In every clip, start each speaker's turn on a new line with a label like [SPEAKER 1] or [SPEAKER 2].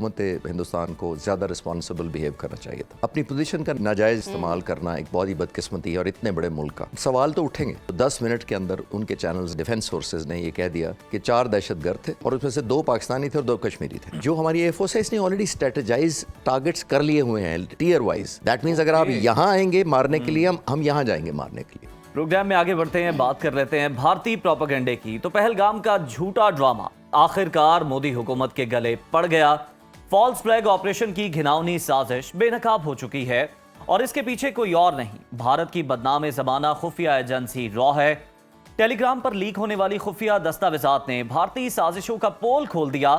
[SPEAKER 1] हुकूमत हिंदुस्तान को ज़्यादा रिस्पॉन्सिबल बिहेव करना चाहिए था। अपनी पोजीशन का नाजायज़ इस्तेमाल करना एक बहुत ही बदकिस्मती है और इतने बड़े मुल्क का। सवाल तो उठेंगे। तो 10 मिनट के अंदर उनके चैनल्स डिफेंस सोर्सेज ने ये कह दिया कि 4 दहशतगर्द थे और उसमें से 2 पाकिस्तानी थे और 2 कश्मीरी थे। जो हमारी एयरफोर्स है इसने ऑलरेडी स्ट्रेटेजाइज टारगेट्स कर लिए हुए हैं टीयर वाइज। दैट मीन्स अगर आप यहाँ आएंगे मारने के लिए, हम यहाँ जाएंगे मारने के लिए।
[SPEAKER 2] प्रोग्राम में आगे बढ़ते हैं, बात कर लेते हैं भारतीय प्रोपेगेंडे की। तो पहलगाम का झूठा ड्रामा आखिरकार मोदी हुकूमत के गले पड़ गया। फॉल्स फ्लैग ऑपरेशन की घिनौनी साजिश बेनकाब हो चुकी है और इसके पीछे कोई और नहीं, भारत की बदनाम ज़माना खुफिया एजेंसी रॉ है। टेलीग्राम पर लीक होने वाली खुफिया दस्तावेजात ने भारतीय साजिशों का पोल खोल दिया।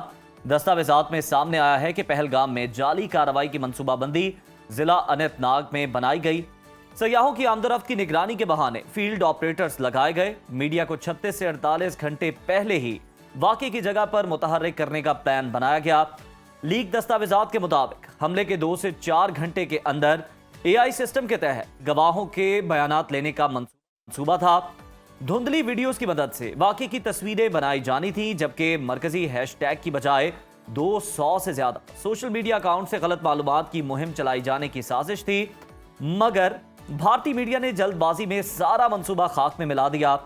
[SPEAKER 2] दस्तावेजात में सामने आया है कि पहलगाम में जाली कार्रवाई की मंसूबाबंदी जिला अनंतनाग में बनाई गई। सयाहों की आमदरफ्त की निगरानी के बहाने फील्ड ऑपरेटर्स लगाए गए। मीडिया को 36 से 48 घंटे पहले ही वाकई की जगह पर मुतहर्रिक करने का प्लान बनाया गया। लीक दस्तावेजात के मुताबिक हमले के 2 से 4 घंटे के अंदर AI सिस्टम के तहत गवाहों के बयानात लेने का मंसूबा था। धुंधली वीडियोस की मदद से वाकई की तस्वीरें बनाई जानी थी, जबकि मरकजी हैशटैग की बजाय 200 से ज्यादा सोशल मीडिया अकाउंट से गलत मालूमात की मुहिम चलाई जाने की साजिश थी। मगर भारतीय मीडिया ने जल्दबाजी में सारा मंसूबा खाक में मिला दिया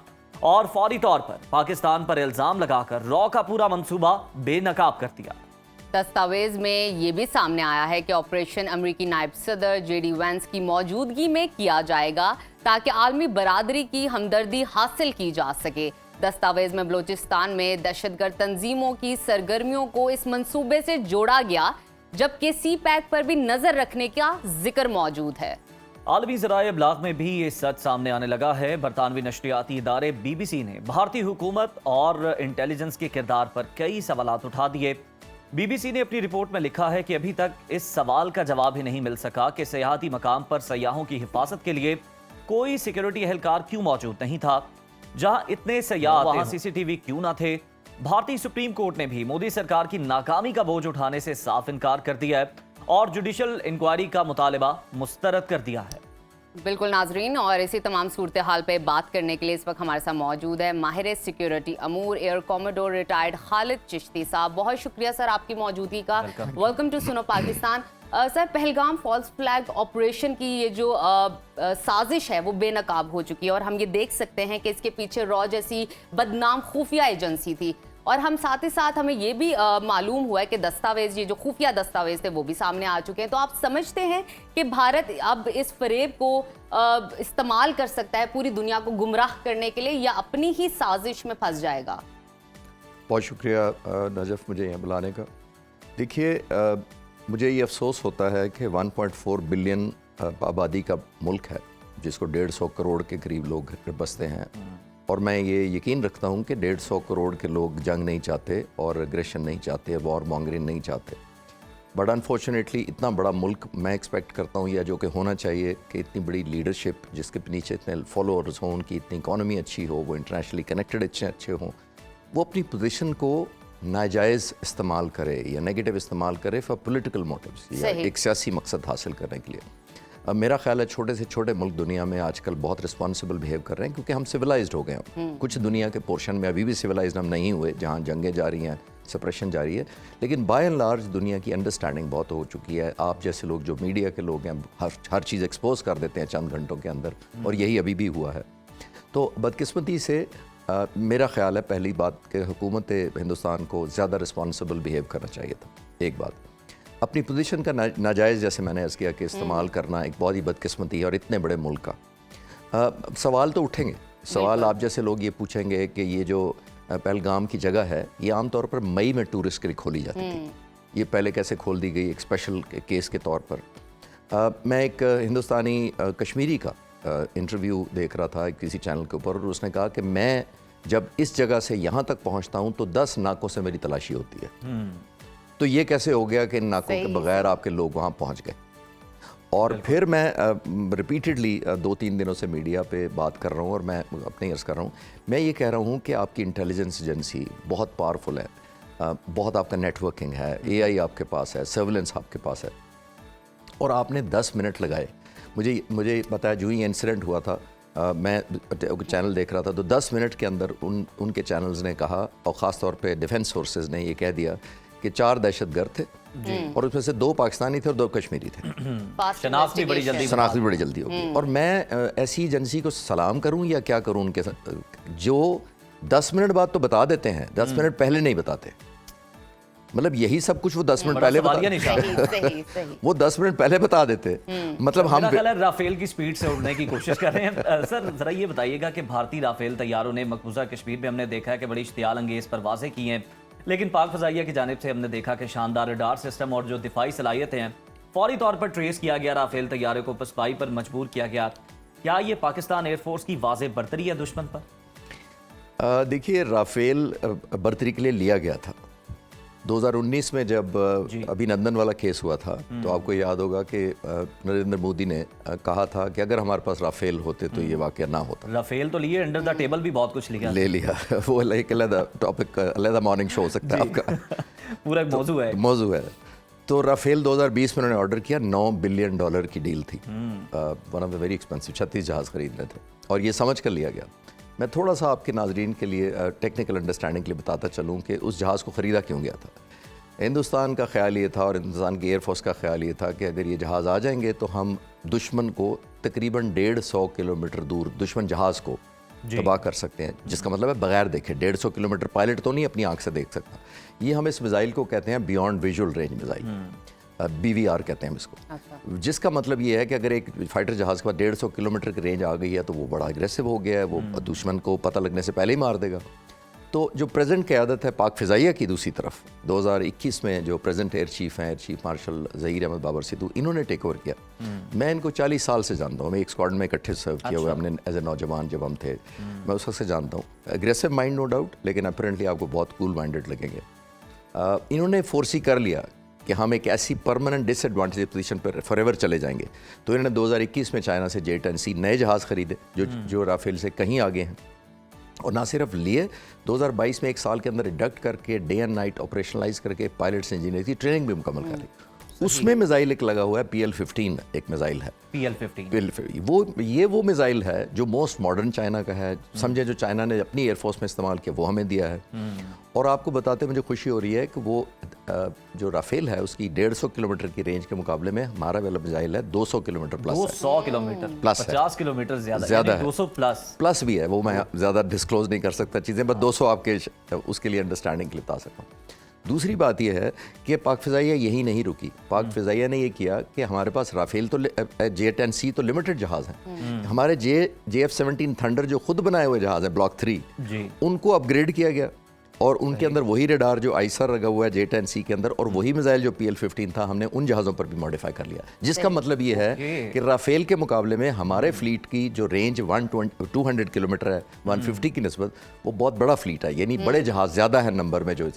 [SPEAKER 2] और फौरी तौर पर पाकिस्तान पर इल्जाम लगाकर रॉ का पूरा मंसूबा बेनकाब कर दिया।
[SPEAKER 3] दस्तावेज में ये भी सामने आया है कि ऑपरेशन अमेरिकी नायब सदर JD वैंस की मौजूदगी में किया जाएगा ताकि आलमी बरादरी की हमदर्दी हासिल की जा सके। दस्तावेज में बलूचिस्तान में दहशतगर्द तंजीमों की सरगर्मियों को इस मंसूबे से जोड़ा गया, जबकि CPAC पर भी नजर रखने का जिक्र मौजूद है।
[SPEAKER 2] आलमी ज़राए इब्लाग में भी ये सच सामने आने लगा है। बरतानवी नशरियाती इदारे BBC ने भारतीय हुकूमत और इंटेलिजेंस के किरदार पर कई सवालात उठा दिए। BBC ने अपनी रिपोर्ट में लिखा है कि अभी तक इस सवाल का जवाब ही नहीं मिल सका कि सयाहती मकाम पर सयाहों की हिफाजत के लिए कोई सिक्योरिटी एहलकार क्यों मौजूद नहीं था। जहां इतने सयाह वहां CCTV क्यों ना थे। भारतीय सुप्रीम कोर्ट ने भी मोदी सरकार की नाकामी का बोझ उठाने से साफ इनकार कर दिया है और जुडिशल इंक्वायरी का मुतालबा मुस्तरद कर दिया है।
[SPEAKER 3] बिल्कुल नाजरीन, और इसी तमाम सूरत हाल पे बात करने के लिए इस वक्त हमारे साथ मौजूद है माहिर सिक्योरिटी अमूर air commodore retired Khalid Chishti साहब। बहुत शुक्रिया सर आपकी मौजूदगी का। वेलकम टू सुनो Pakistan. Sir, Pahalgam false flag operation की ये जो साजिश है वो बेनकाब हो चुकी है और हम ये देख सकते हैं कि इसके पीछे रॉ जैसी बदनाम खुफिया एजेंसी थी। और हम साथ ही साथ हमें ये भी मालूम हुआ है कि दस्तावेज, ये जो खुफिया दस्तावेज थे वो भी सामने आ चुके हैं। तो आप समझते हैं कि भारत अब इस फरेब को इस्तेमाल कर सकता है पूरी दुनिया को गुमराह करने के लिए, या अपनी ही साजिश में फंस जाएगा?
[SPEAKER 1] बहुत शुक्रिया नजफ मुझे यहाँ बुलाने का। देखिए, मुझे ये अफसोस होता है कि 1.4 बिलियन आबादी का मुल्क है जिसको 150 करोड़ के करीब लोग बसते हैं, और मैं ये यकीन रखता हूँ कि 150 करोड़ के लोग जंग नहीं चाहते और एग्रेशन नहीं चाहते, वॉर मॉन्गरिंग नहीं चाहते। बट अनफॉर्चुनेटली इतना बड़ा मुल्क मैं एक्सपेक्ट करता हूँ, या जो कि होना चाहिए कि इतनी बड़ी लीडरशिप जिसके नीचे इतने फॉलोअर्स हों, उनकी इतनी इकॉनमी अच्छी हो, वो इंटरनेशनली कनेक्टेड अच्छे हों, वो अपनी पोजीशन को नाजायज़ इस्तेमाल करे या नेगेटिव इस्तेमाल करे फॉर पॉलिटिकल मोटिव्स या एक सियासी मकसद हासिल करने के लिए। मेरा ख्याल है छोटे से छोटे मुल्क दुनिया में आजकल बहुत रिस्पॉन्सिबल बिहेव कर रहे हैं, क्योंकि हम सिविलाइज्ड हो गए हैं। कुछ दुनिया के पोर्शन में अभी भी सिविलाइज्ड हम नहीं हुए, जहाँ जंगें जारी हैं, सप्रेशन जारी है, लेकिन बाय एंड लार्ज दुनिया की अंडरस्टैंडिंग बहुत हो चुकी है। आप जैसे लोग जो मीडिया के लोग हैं हर चीज़ एक्सपोज कर देते हैं चंद घंटों के अंदर, और यही अभी भी हुआ है। तो बदकिस्मती से मेरा ख्याल है पहली बात कि हुकूमत हिंदुस्तान को ज़्यादा रिस्पॉन्सिबल बिहेव करना चाहिए था। एक बात, अपनी पोजीशन का नाजायज़, जैसे मैंने अर्ज़ किया कि इस्तेमाल करना एक बहुत ही बदकिस्मती है और इतने बड़े मुल्क का। सवाल तो उठेंगे। सवाल आप जैसे लोग ये पूछेंगे कि ये जो पहलगाम की जगह है ये आमतौर पर मई में टूरिस्ट के लिए खोली जाती थी, ये पहले कैसे खोल दी गई एक स्पेशल केस के तौर पर। मैं एक हिंदुस्तानी कश्मीरी का इंटरव्यू देख रहा था किसी चैनल के ऊपर, और उसने कहा कि मैं जब इस जगह से यहाँ तक पहुँचता हूँ तो 10 नाकों से मेरी तलाशी होती है। तो ये कैसे हो गया कि इन नाकों के बगैर आपके लोग वहाँ पहुँच गए? और फिर मैं रिपीटेडली 2-3 दिनों से मीडिया पे बात कर रहा हूँ और मैं अपने अर्ज़ कर रहा हूँ, मैं ये कह रहा हूँ कि आपकी इंटेलिजेंस एजेंसी बहुत पावरफुल है, बहुत आपका नेटवर्किंग है, AI आपके पास है, सर्विलेंस आपके पास है, और आपने 10 मिनट लगाए। मुझे बताया जो ही इंसिडेंट हुआ था, मैं चैनल देख रहा था, तो 10 मिनट के अंदर उनके चैनल्स ने कहा, और ख़ास तौर पे डिफेंस सोर्सेज ने ये कह दिया कि 4 दहशतगर्द थे और उसमें से 2 पाकिस्तानी थे और 2 कश्मीरी थे।
[SPEAKER 3] Fast
[SPEAKER 2] शनाख्त भी बड़ी जल्दी
[SPEAKER 3] investigation।
[SPEAKER 1] शनाख्त भी बड़ी जल्दी होगी। और मैं ऐसी एजेंसी को सलाम करूं या क्या करूं उनके साथ, जो 10 मिनट बाद तो बता देते हैं, 10 मिनट पहले नहीं बताते। मतलब यही सब कुछ वो 10 मिनट पहले बता,
[SPEAKER 2] सवालिया निशान।
[SPEAKER 3] सही।
[SPEAKER 1] वो 10 मिनट पहले बता देते। मतलब हम
[SPEAKER 2] मेरा ख्याल है राफेल की स्पीड से उड़ने की कोशिश कर रहे हैं। सर जरा ये बताइएगा कि भारतीय राफेल तैयारों ने मकबूजा कश्मीर में हमने देखा है कि बड़ी इश्तियाल अंगेज परवाजें की हैं, लेकिन पाक फजाइया की जानिब से हमने देखा कि शानदार रडार सिस्टम और जो दिफाई सलाहियतें हैं फौरी तौर पर ट्रेस किया गया, राफेल तैयारे को पसपाई पर मजबूर किया गया। क्या ये पाकिस्तान एयरफोर्स की वाज़ेह बर्तरी है दुश्मन पर?
[SPEAKER 1] देखिए, राफेल बर्तरी के लिए लिया गया था 2019 में जब अभिनंदन वाला केस हुआ था। तो आपको याद होगा कि नरेंद्र मोदी ने कहा था कि अगर हमारे पास राफेल होते तो ये वाकया ना होता।
[SPEAKER 2] राफेल तो लिए, अंडर द टेबल भी बहुत कुछ लिखा
[SPEAKER 1] ले लिया वो एक अलग टॉपिक, अलग मॉर्निंग शो हो सकता है आपका।
[SPEAKER 2] पूरा एक मौजू है।
[SPEAKER 1] तो राफेल 2020 में उन्होंने ऑर्डर किया, $9 बिलियन की डील थी। One of the very expensive, 36 जहाज़ खरीद रहे थे और ये समझ कर लिया गया। मैं थोड़ा सा आपके नाजरीन के लिए टेक्निकल अंडरस्टैंडिंग के लिए बताता चलूँ कि उस जहाज़ को ख़रीदा क्यों गया था। हिंदुस्तान का ख्याल ये था और हिंदुस्तान की एयरफोर्स का ख्याल ये था कि अगर ये जहाज़ आ जाएंगे तो हम दुश्मन को तकरीबन 150 किलोमीटर दूर दुश्मन जहाज़ को तबाह कर सकते हैं। जिसका मतलब है बगैर देखे, 150 किलोमीटर पायलट तो नहीं अपनी आंख से देख सकता। ये हम इस मिसाइल को कहते हैं beyond visual range missile, BVR कहते हैं हम इसको।
[SPEAKER 3] अच्छा।
[SPEAKER 1] जिसका मतलब ये है कि अगर एक फाइटर जहाज़ के पास 150 किलोमीटर की रेंज आ गई है तो वो बड़ा अग्रेसिव हो गया है, वो दुश्मन को पता लगने से पहले ही मार देगा। तो जो प्रेजेंट क़यादत है पाक फ़िज़ाइया की, दूसरी तरफ 2021 में जो प्रेजेंट एयर चीफ़ हैं, air chief marshal Zaheer Ahmed Babar Sidhu, इन्होंने टेक ओवर किया। मैं इनको 40 साल से जानता हूँ। मैं एक स्क्वाड में इकट्ठे सर्व किया हुआ, हमने एज ए नौजवान जब हम थे, मैं उस वक्त से जानता हूँ। एग्रेसिव माइंड नो डाउट, लेकिन अपेरेंटली आपको बहुत कूल माइंडेड लगेंगे। इन्होंने फोर्सी कर लिया कि हम एक ऐसी परमानेंट डिसएडवांटेज पोजीशन पर फॉरएवर चले जाएंगे। तो इन्होंने 2021 में चाइना से J-10C नए जहाज़ खरीदे जो राफेल से कहीं आगे हैं, और ना सिर्फ लिए, 2022 में 1 साल के अंदर रिडक्ट करके डे एंड नाइट ऑपरेशनलाइज करके पायलट्स इंजीनियर की ट्रेनिंग भी मुकम्मल कर ली। उसमें मिसाइल एक लगा हुआ है, PL-15 एक मिसाइल है।
[SPEAKER 2] PL-15
[SPEAKER 1] वो मिसाइल है जो मोस्ट मॉडर्न चाइना का है। समझे जो चाइना ने अपनी एयरफोर्स में इस्तेमाल किया वो हमें दिया है। और आपको बताते मुझे खुशी हो रही है कि वो जो राफेल है उसकी 150 किलोमीटर की रेंज के मुकाबले में हमारा वाला मिसाइल है 200 किलोमीटर प्लस।
[SPEAKER 2] 200 किलोमीटर
[SPEAKER 1] प्लस है।
[SPEAKER 2] 50 किलोमीटर ज्यादा है, 200 प्लस
[SPEAKER 1] भी है। वो मैं ज़्यादा डिस्क्लोज नहीं कर सकता चीज़ें, बस 200 आपके उसके लिए अंडरस्टैंडिंग के लिए बता सकता हूँ। दूसरी बात यह है कि पाक फ़िज़ाइया यही नहीं रुकी। पाक फ़िज़ाइया ने ये किया कि हमारे पास राफेल तो J-10C तो लिमिटेड जहाज़ हैं, हमारे JF-17 थंडर जो खुद बनाए हुए जहाज़ हैं ब्लॉक 3, उनको अपग्रेड किया गया और उनके अंदर वही रडार जो आइसर लगा हुआ है J-10C के अंदर, और वही मिसाइल जो PL-15 था हमने उन जहाज़ों पर भी मॉडिफाई कर लिया। जिसका मतलब ये है कि राफेल के मुकाबले में हमारे फ्लीट की जो रेंज 200 किलोमीटर है 150 की निस्बत, वो बहुत बड़ा फ्लीट है, यानी बड़े जहाज़ ज़्यादा है नंबर में। जो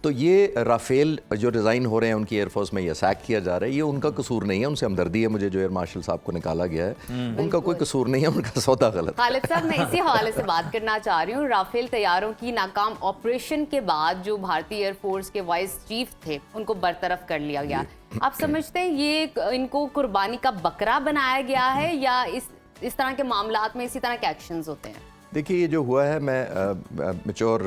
[SPEAKER 1] तो ये राफेल जो डिज़ाइन हो रहे हैं उनकी एयरफोर्स में, ये सैक किया जा रहा है, ये उनका कसूर नहीं है। उनसे हमदर्दी है मुझे जो एयर मार्शल साहब को निकाला गया है, उनका कोई कसूर नहीं है, उनका सौदा गलत।
[SPEAKER 3] खालिद साहब, मैं इसी हवाले से बात करना चाह रही हूँ। राफेल तैयारों की नाकाम ऑपरेशन के बाद जो भारतीय एयरफोर्स के वाइस चीफ थे उनको बरतरफ कर लिया गया। आप समझते हैं ये इनको कुर्बानी का बकरा बनाया गया है या इस तरह के मामलात में इसी तरह के एक्शंस होते हैं?
[SPEAKER 1] देखिए, ये जो हुआ है, मैं मैच्योर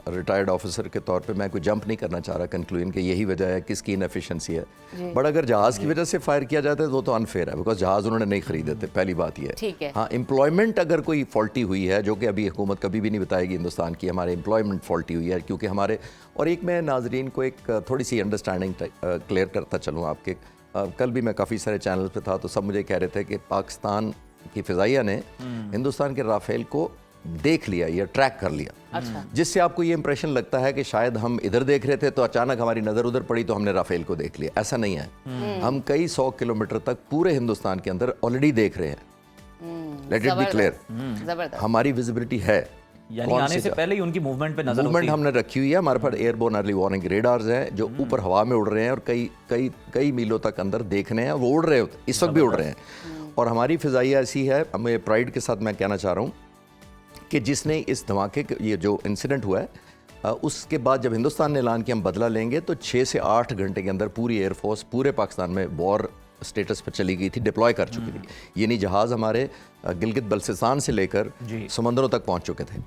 [SPEAKER 1] रिटायर्ड ऑफिसर के तौर पे मैं कोई जंप नहीं करना चाह रहा कंक्लूजन कि यही वजह है, किसकी इनएफिशिएंसी है। बट अगर जहाज़ की वजह से फायर किया जाता है तो अनफेयर है, बिकॉज जहाज़ उन्होंने नहीं खरीदे थे, पहली बात ये है। हाँ, एम्प्लॉयमेंट अगर कोई फॉल्टी हुई है, जो कि अभी हुकूमत कभी भी नहीं बताएगी हिंदुस्तान की हमारे एम्प्लॉयमेंट फॉल्टी हुई है, क्योंकि हमारे, और एक मैं नाजरीन को एक थोड़ी सी अंडरस्टैंडिंग क्लियर करता चलूँ आपके। कल भी मैं काफ़ी सारे चैनल पर था तो सब मुझे कह रहे थे कि पाकिस्तान की फ़िज़ाइया ने हिंदुस्तान के राफेल को देख लिया या ट्रैक कर लिया।
[SPEAKER 3] अच्छा।
[SPEAKER 1] जिससे आपको ये इंप्रेशन लगता है कि शायद हम इधर देख रहे थे तो अचानक हमारी नज़र उधर पड़ी तो हमने राफेल को देख लिया। ऐसा नहीं है। हम कई 100 किलोमीटर तक पूरे हिंदुस्तान के अंदर ऑलरेडी देख रहे हैं। लेट इट बी क्लियर, हमारी विजिबिलिटी है,
[SPEAKER 2] यानी आने से पहले ही उनकी मूवमेंट पे नजर
[SPEAKER 1] मूवमेंट हमने रखी हुई है। हमारे पास एयरबोर्न अर्ली वार्निंग रेडार्स हैं जो ऊपर हवा में उड़ रहे हैं और कई मीलों तक अंदर देखने हैं, वो उड़ रहे होते, इस वक्त भी उड़ रहे हैं। और हमारी फ़िज़ाइया ऐसी है, हमें प्राइड के साथ मैं कहना चाह रहा हूँ कि जिसने इस धमाके ये जो इंसिडेंट हुआ है उसके बाद जब हिंदुस्तान ने ऐलान किया हम बदला लेंगे, तो 6 से 8 घंटे के अंदर पूरी एयरफोर्स पूरे पाकिस्तान में वॉर स्टेटस पर चली गई थी, डिप्लॉय कर चुकी थी। यानी जहाज़ हमारे गिलगित बल्तिस्तान से लेकर समंदरों तक पहुंच चुके थे।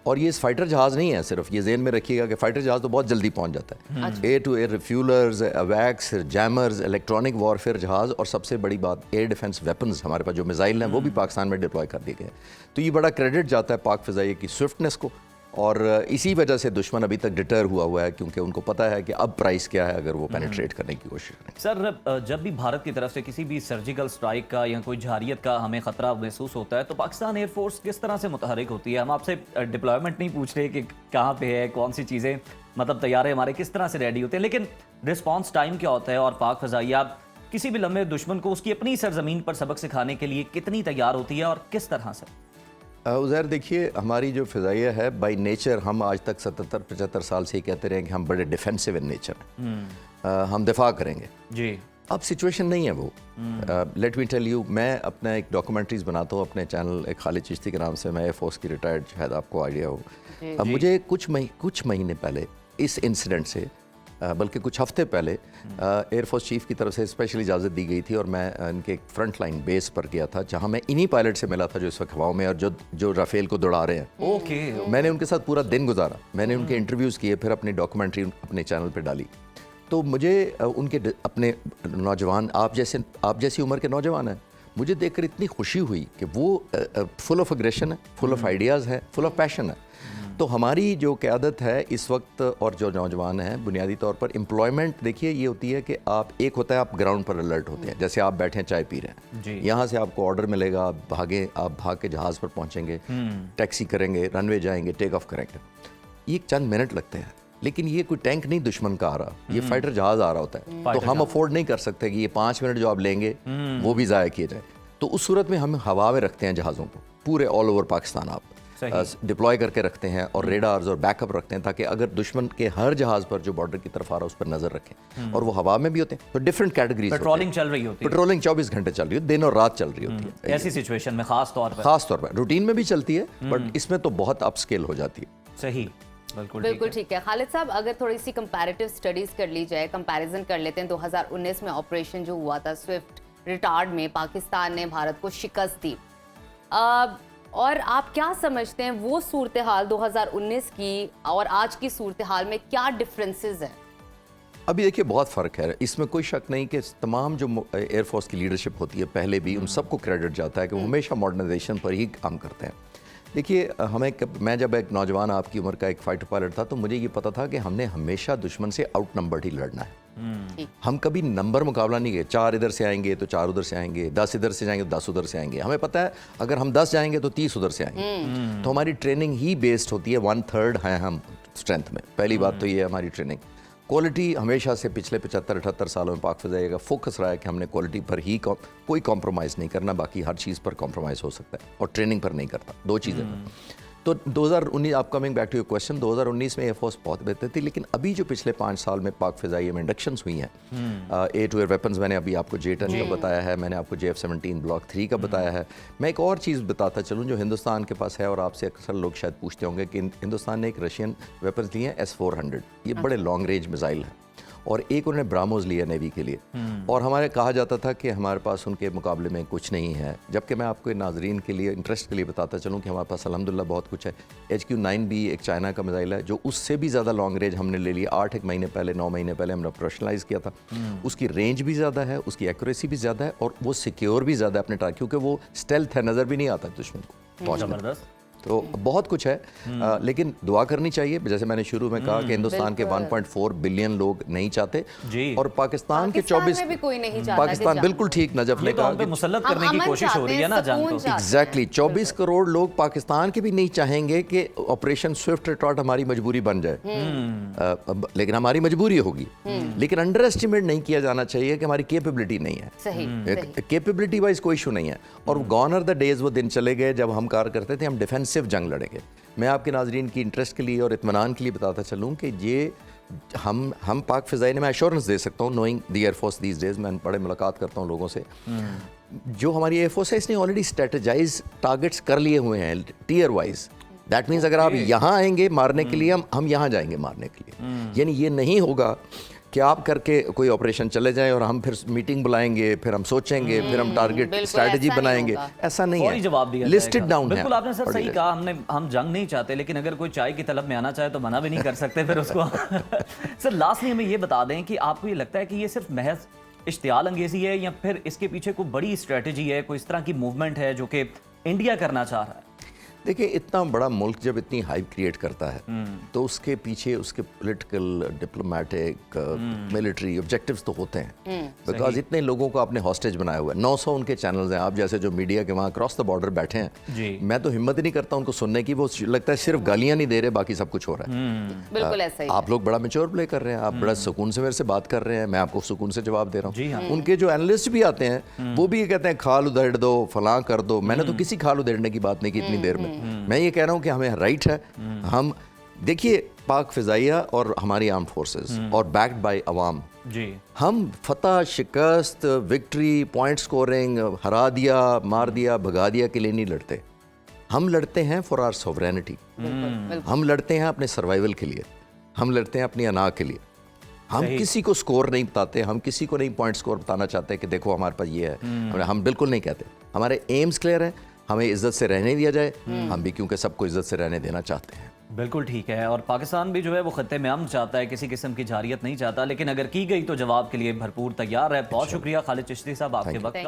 [SPEAKER 1] और ये फाइटर जहाज़ नहीं है सिर्फ, ये ज़हन में रखिएगा कि फाइटर जहाज़ तो बहुत जल्दी पहुंच जाता है। एयर टू एयर रिफ्यूलर्स, अवैक्स, जैमर्स, इलेक्ट्रॉनिक वॉरफेयर जहाज़, और सबसे बड़ी बात एयर डिफेंस वेपन्स, हमारे पास जो मिसाइल हैं वो भी पाकिस्तान में डिप्लॉय कर दिए गए। तो ये बड़ा क्रेडिट जाता है पाक फ़िज़ाइया की स्विफ्टनेस को, और इसी वजह से दुश्मन अभी तक डिटर हुआ है, क्योंकि उनको पता है कि अब प्राइस क्या है अगर वो पेनिट्रेट करने की कोशिश करें।
[SPEAKER 2] सर, जब भी भारत की तरफ से किसी भी सर्जिकल स्ट्राइक का या कोई जहारियत का हमें खतरा महसूस होता है तो पाकिस्तान एयरफोर्स किस तरह से मुतहरिक होती है? हम आपसे डिप्लॉयमेंट नहीं पूछ रहे कि कहाँ पे है, कौन सी चीज़ें, मतलब तैयारे हमारे किस तरह से रेडी होते हैं, लेकिन रिस्पॉन्स टाइम क्या होता है और पाक फ़िज़ाइया किसी भी लम्हे दुश्मन को उसकी अपनी सरजमीन पर सबक सिखाने के लिए कितनी तैयार होती है और किस तरह से?
[SPEAKER 1] उज़ैर, देखिए हमारी जो फ़िज़ाइया है बाय नेचर, हम आज तक 77-75 साल से ही कहते रहे कि हम बड़े डिफेंसिव इन नेचर हैं, हम दिफा करेंगे जी। अब सिचुएशन नहीं है वो। लेट मी टेल यू, मैं अपना एक डॉक्यूमेंट्रीज बनाता हूँ अपने चैनल एक खालिद चिश्ती के नाम से, मैं एयरफोर्स की रिटायर्ड, शायद आपको आइडिया हो। अब मुझे कुछ महीने पहले इस इंसिडेंट से, बल्कि कुछ हफ्ते पहले एयरफोर्स चीफ की तरफ से स्पेशल इजाज़त दी गई थी और मैं इनके एक फ्रंट लाइन बेस पर गया था, जहां मैं इन्हीं पायलट से मिला था जो इस वक्त हवाओं में और जो राफेल को दौड़ा रहे हैं।
[SPEAKER 2] ओके।
[SPEAKER 1] मैंने उनके साथ पूरा दिन गुजारा, मैंने उनके इंटरव्यूज़ किए, फिर अपनी डॉक्यूमेंट्री अपने चैनल पर डाली। तो मुझे उनके अपने नौजवान, आप जैसी उम्र के नौजवान हैं, मुझे देखकर इतनी खुशी हुई कि वो फुल ऑफ एग्रेशन है, फुल ऑफ आइडियाज़ है, फुल ऑफ पैशन है। तो हमारी जो क़यादत है इस वक्त और जो नौजवान हैं, बुनियादी तौर पर एम्प्लॉयमेंट देखिए ये होती है कि एक होता है आप ग्राउंड पर अलर्ट होते हैं, जैसे आप बैठे हैं चाय पी रहे हैं, यहाँ से आपको ऑर्डर मिलेगा, आप भाग के जहाज़ पर पहुँचेंगे, टैक्सी करेंगे, रनवे जाएंगे, टेक ऑफ करेंगे, ये चंद मिनट लगते हैं। लेकिन ये कोई टैंक नहीं दुश्मन का आ रहा, ये फाइटर जहाज़ आ रहा होता है। तो हम अफोर्ड नहीं कर सकते कि ये 5 मिनट जो आप लेंगे वो भी ज़ाया किए जाए। तो उस सूरत में हम हवा में रखते हैं जहाज़ों को, पूरे ऑल ओवर पाकिस्तान आप डिप्लॉय करके रखते हैं, और रेडार्स और बैकअप रखते हैं, ताकि अगर दुश्मन के हर जहाज पर जो बॉर्डर की तरफ आ रहा है उस पर नजर रखें। और वो हवा में भी होते हैं, तो डिफरेंट कैटेगरीज,
[SPEAKER 2] पेट्रोलिंग चल रही होती है,
[SPEAKER 1] पेट्रोलिंग 24 घंटे चल रही है, दिन और रात चल रही होती है।
[SPEAKER 2] ऐसी सिचुएशन में खास तौर पर
[SPEAKER 1] रूटीन में भी चलती है, बट इसमें तो बहुत अपस्केल हो जाती है।
[SPEAKER 2] सही,
[SPEAKER 3] बिल्कुल ठीक है। खालिद साहब, अगर थोड़ी सी कंपैरेटिव स्टडीज कर ली जाए, कंपैरिजन कर लेते हैं, 2019 में ऑपरेशन जो हुआ था स्विफ्ट रिटार्ड में, पाकिस्तान ने भारत को शिकस्त दी, और आप क्या समझते हैं वो सूरत हाल 2019 की और आज की सूरत हाल में क्या डिफरेंसेस हैं?
[SPEAKER 1] अभी देखिए बहुत फ़र्क है, इसमें कोई शक नहीं कि तमाम जो एयरफोर्स की लीडरशिप होती है पहले भी, उन सबको क्रेडिट जाता है कि वो हमेशा मॉडर्नाइजेशन पर ही काम करते हैं। देखिए मैं जब एक नौजवान आपकी उम्र का एक फाइटर पायलट था, तो मुझे ये पता था कि हमने हमेशा दुश्मन से आउट नंबर्ड ही लड़ना है। हम कभी नंबर मुकाबला नहीं किए, 4 इधर से आएंगे तो 4 उधर से आएंगे, 10 इधर से जाएंगे तो 10 उधर से आएंगे। हमें पता है अगर हम 10 जाएंगे तो 30 उधर से आएंगे। तो हमारी ट्रेनिंग ही बेस्ड होती है 1/3 है हम स्ट्रेंथ में। पहली बात तो ये है हमारी ट्रेनिंग। क्वालिटी हमेशा से पिछले 75-78 सालों में पाक फ़िज़ाइया का फोकस रहा है कि हमने क्वालिटी पर ही कोई कॉम्प्रोमाइज़ नहीं करना, बाकी हर चीज़ पर कॉम्प्रोमाइज़ हो सकता है, और ट्रेनिंग पर नहीं करता, 2 चीज़ें पर। तो 2019, आप coming back to your question, 2019 में एयरफोर्स बहुत बेहतर थी, लेकिन अभी जो पिछले 5 साल में पाक फ़िज़ाइया में इंडक्शंस हुई हैं, एयर टू एयर वेपन्स, मैंने अभी आपको J-10 का बताया है, मैंने आपको JF-17 ब्लॉक 3 का बताया है। मैं एक और चीज़ बताता चलूँ जो हिंदुस्तान के पास है, और आपसे अक्सर लोग शायद पूछते होंगे कि हिंदुस्तान ने एक रशियन वेपन्स लिए हैं S-400, ये बड़े लॉन्ग रेंज मिसाइल हैं, और एक उन्होंने ब्राह्मोस लिया नेवी के लिए, और हमारे कहा जाता था कि हमारे पास उनके मुकाबले में कुछ नहीं है, जबकि मैं आपको नाजरीन के लिए इंटरेस्ट के लिए बताता चलूँ कि हमारे पास अल्हम्दुलिल्लाह बहुत कुछ है। HQ-9 भी एक चाइना का मिसाइल है जो उससे भी ज़्यादा लॉन्ग रेंज हमने ले लिया, 8 महीने पहले 9 महीने पहले हमने ऑपरेशनलाइज किया था। उसकी रेंज भी ज़्यादा है, उसकी एक्यूरेसी भी ज़्यादा है, और वो सिक्योर भी ज़्यादा है अपने टारगेट, क्योंकि वो स्टेल्थ है, नज़र भी नहीं आता दुश्मन को।
[SPEAKER 2] जबरदस्त।
[SPEAKER 1] तो बहुत कुछ है, लेकिन दुआ करनी चाहिए। जैसे मैंने शुरू में कहा कि हिंदुस्तान के 1.4 बिलियन लोग नहीं चाहते, और पाकिस्तान के 24
[SPEAKER 3] में भी कोई नहीं चाहता।
[SPEAKER 1] पाकिस्तान बिल्कुल ठीक नजफ ने कहा कि
[SPEAKER 2] मुसल्लत करने की कोशिश हो रही है ना, जान तो
[SPEAKER 1] एग्जैक्टली 24 करोड़ लोग पाकिस्तान के भी नहीं चाहेंगे कि ऑपरेशन स्विफ्ट रिटार्ड हमारी मजबूरी बन जाए, लेकिन हमारी मजबूरी होगी। लेकिन अंडर एस्टिमेट नहीं किया जाना चाहिए कि हमारी कैपेबिलिटी नहीं है। कैपेबिलिटी वाइज कोई इशू नहीं है, और गॉन आर द डेज, वो दिन चले गए जब हम कार करते थे हम डिफेंसिव जंग लड़ेंगे। मैं आपके नाजरीन की इंटरेस्ट के लिए और इत्मीनान के लिए बताता चलूँ कि ये हम पाक फ़िज़ाइया ने, मैं एश्योरेंस दे सकता हूँ knowing the air force these days, मैं बड़े मुलाकात करता हूँ लोगों से, जो हमारी एयरफोर्स है इसने ऑलरेडी स्ट्रेटेजाइज टारगेट्स कर लिए हुए हैं टीयर वाइज। दैट मीन्स अगर आप यहाँ आएंगे मारने के लिए, हम यहाँ जाएंगे मारने के लिए। यानी ये नहीं होगा कि आप करके कोई ऑपरेशन चले जाएं और हम फिर मीटिंग बुलाएंगे, फिर हम सोचेंगे, फिर हम टारगेट
[SPEAKER 3] बिल्कुल
[SPEAKER 1] स्ट्रैटेजी
[SPEAKER 3] ऐसा नहीं
[SPEAKER 1] बनाएंगे,
[SPEAKER 3] होगा।
[SPEAKER 1] ऐसा नहीं
[SPEAKER 2] फौरी जवाब
[SPEAKER 1] है,
[SPEAKER 2] दिया
[SPEAKER 1] लिस्टेड
[SPEAKER 2] जाएगा।
[SPEAKER 1] डाउन है।
[SPEAKER 2] बिल्कुल आपने सर
[SPEAKER 1] और
[SPEAKER 2] सही
[SPEAKER 1] details।
[SPEAKER 2] कहा, हम जंग नहीं चाहते, लेकिन अगर कोई चाय की तलब में आना चाहे तो मना भी नहीं कर सकते फिर उसको। सर लास्टली हमें ये बता दें कि आपको ये लगता है कि ये सिर्फ महज इश्तियाल अंगेजी है या फिर इसके पीछे कोई बड़ी स्ट्रेटजी है, कोई इस तरह की मूवमेंट है जो कि इंडिया करना चाह रहा है?
[SPEAKER 1] देखिए, इतना बड़ा मुल्क जब इतनी हाइप क्रिएट करता है तो उसके पीछे उसके पॉलिटिकल, डिप्लोमेटिक, मिलिट्री ऑब्जेक्टिव्स तो होते हैं, बिकॉज इतने लोगों को आपने हॉस्टेज बनाया हुआ है। 900 उनके चैनल्स हैं, आप जैसे जो मीडिया के वहाँ क्रॉस द बॉर्डर बैठे
[SPEAKER 2] जी।
[SPEAKER 1] हैं, मैं तो हिम्मत ही नहीं करता उनको सुनने की। वो लगता है सिर्फ गालियां नहीं दे रहे, बाकी सब कुछ हो रहा है।
[SPEAKER 3] बिल्कुल ऐसा ही
[SPEAKER 1] आप लोग बड़ा मेच्योर प्ले कर रहे हैं, आप बड़ा सुकून से मेरे से बात कर रहे हैं, मैं आपको सुकून से जवाब दे रहा
[SPEAKER 2] जी हाँ।
[SPEAKER 1] हूँ। उनके जो एनालिस्ट भी आते हैं वो भी ये कहते हैं खाल उधेड़ दो, फलां कर दो। मैंने तो किसी खाल उधेड़ने की बात नहीं की इतनी देर में। मैं ये कह रहा हूँ कि हमें राइट है। हम देखिए, पाक फिजाइया और हमारी आर्म फोर्सेस और बैक्ड बाय अवाम,
[SPEAKER 2] जी
[SPEAKER 1] हम फतह, शिकस्त, विक्ट्री, पॉइंट स्कोरिंग, हरा दिया, मार दिया, भगा दिया के लिए नहीं लड़ते। हम लड़ते हैं फॉर आवर सोवरेनिटी। हम लड़ते हैं अपने सर्वाइवल के लिए, हम लड़ते हैं अपनी अना के लिए। हम किसी को स्कोर नहीं बताते, हम किसी को नहीं पॉइंट स्कोर बताना चाहते कि देखो हमारे पास ये है। हम बिल्कुल नहीं कहते। हमारे एम्स क्लियर है, हमें इज्जत से रहने दिया जाए। हम भी क्योंकि सबको इज्जत से रहने देना चाहते हैं।
[SPEAKER 2] बिल्कुल ठीक है। और पाकिस्तान भी जो है वो खत्ते में अमन चाहता है, किसी किस्म की जारियत नहीं चाहता, लेकिन अगर की गई तो जवाब के लिए भरपूर तैयार है। बहुत शुक्रिया खालिद चिश्ती साहब आपके वक्त का।